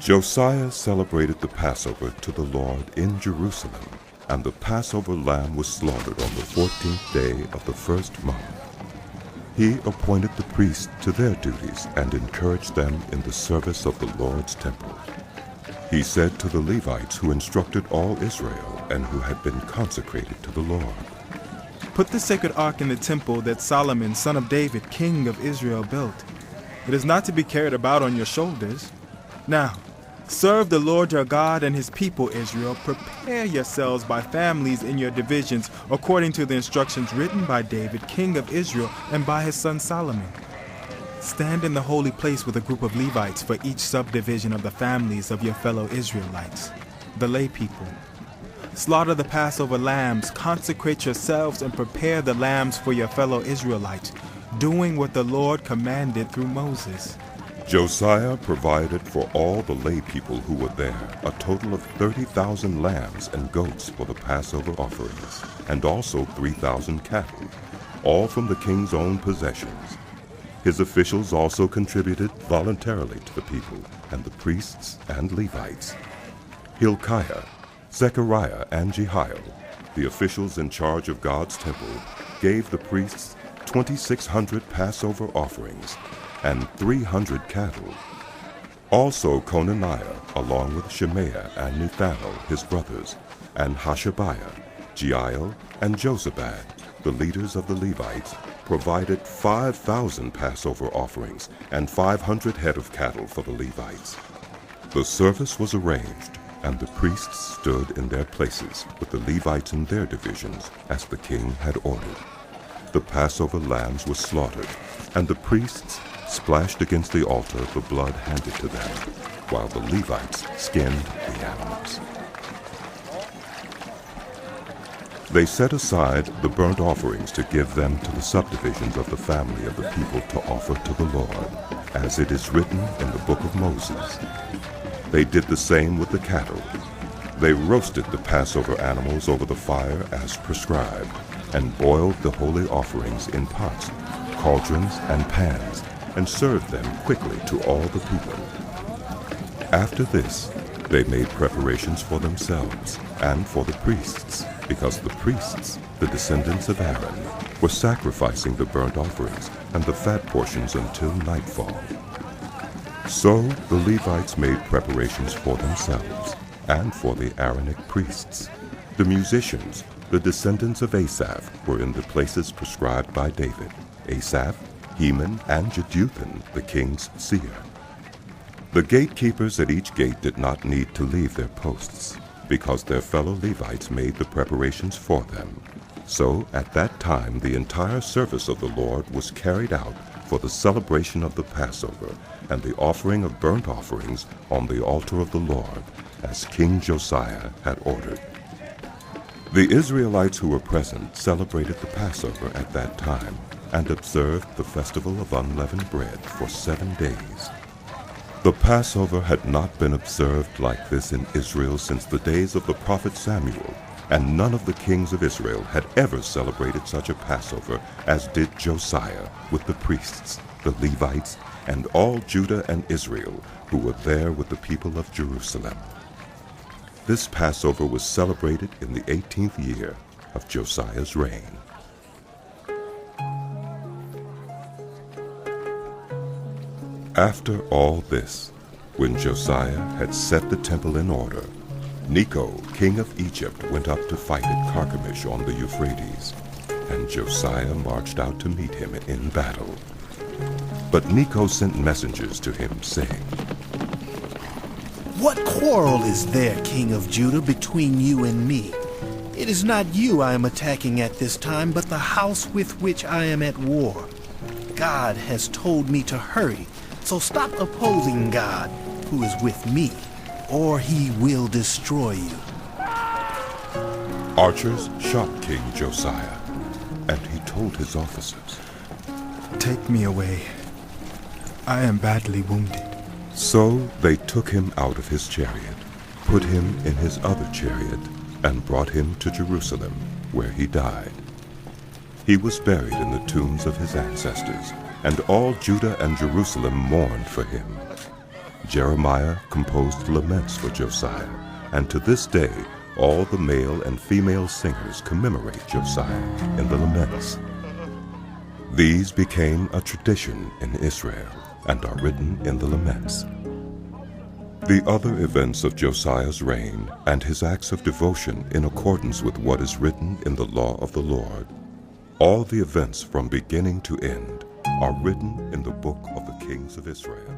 Josiah celebrated the Passover to the Lord in Jerusalem, and the Passover lamb was slaughtered on the 14th day of the first month. He appointed the priests to their duties and encouraged them in the service of the Lord's temple. He said to the Levites who instructed all Israel and who had been consecrated to the Lord, "Put the sacred ark in the temple that Solomon, son of David, king of Israel, built. It is not to be carried about on your shoulders. Now, serve the Lord your God and his people, Israel. Prepare yourselves by families in your divisions, according to the instructions written by David, king of Israel, and by his son Solomon. Stand in the holy place with a group of Levites for each subdivision of the families of your fellow Israelites, the lay people. Slaughter the Passover lambs, consecrate yourselves, and prepare the lambs for your fellow Israelites, doing what the Lord commanded through Moses." Josiah provided for all the lay people who were there a total of 30,000 lambs and goats for the Passover offerings, and also 3,000 cattle, all from the king's own possessions. His officials also contributed voluntarily to the people, and the priests and Levites. Hilkiah, Zechariah, and Jehiel, the officials in charge of God's temple, gave the priests 2,600 Passover offerings and 300 cattle. Also Conaniah, along with Shemaiah and Nethanel, his brothers, and Hashabiah, Jeiel, and Jozabad, the leaders of the Levites, provided 5,000 Passover offerings and 500 head of cattle for the Levites. The service was arranged, and the priests stood in their places with the Levites in their divisions, as the king had ordered. The Passover lambs were slaughtered, and the priests splashed against the altar the blood handed to them, while the Levites skinned the animals. They set aside the burnt offerings to give them to the subdivisions of the family of the people to offer to the Lord, as it is written in the book of Moses. They did the same with the cattle. They roasted the Passover animals over the fire as prescribed, and boiled the holy offerings in pots, cauldrons, and pans, and served them quickly to all the people. After this, they made preparations for themselves and for the priests, because the priests, the descendants of Aaron, were sacrificing the burnt offerings and the fat portions until nightfall. So the Levites made preparations for themselves and for the Aaronic priests. The musicians, the descendants of Asaph, were in the places prescribed by David: Asaph, Heman, and Jeduthun, the king's seer. The gatekeepers at each gate did not need to leave their posts, because their fellow Levites made the preparations for them. So at that time the entire service of the Lord was carried out for the celebration of the Passover and the offering of burnt offerings on the altar of the Lord, as King Josiah had ordered. The Israelites who were present celebrated the Passover at that time and observed the festival of unleavened bread for 7 days. The Passover had not been observed like this in Israel since the days of the prophet Samuel, and none of the kings of Israel had ever celebrated such a Passover as did Josiah with the priests, the Levites, and all Judah and Israel who were there with the people of Jerusalem. This Passover was celebrated in the 18th year of Josiah's reign. After all this, when Josiah had set the temple in order, Necho, king of Egypt, went up to fight at Carchemish on the Euphrates, and Josiah marched out to meet him in battle. But Necho sent messengers to him, saying, "What quarrel is there, king of Judah, between you and me? It is not you I am attacking at this time, but the house with which I am at war. God has told me to hurry, so stop opposing God, who is with me, or he will destroy you." Archers shot King Josiah, and he told his officers, "Take me away. I am badly wounded." So they took him out of his chariot, put him in his other chariot, and brought him to Jerusalem, where he died. He was buried in the tombs of his ancestors, and all Judah and Jerusalem mourned for him. Jeremiah composed laments for Josiah, and to this day all the male and female singers commemorate Josiah in the laments. These became a tradition in Israel and are written in the laments. The other events of Josiah's reign and his acts of devotion in accordance with what is written in the law of the Lord, all the events from beginning to end are written in the book of the kings of Israel.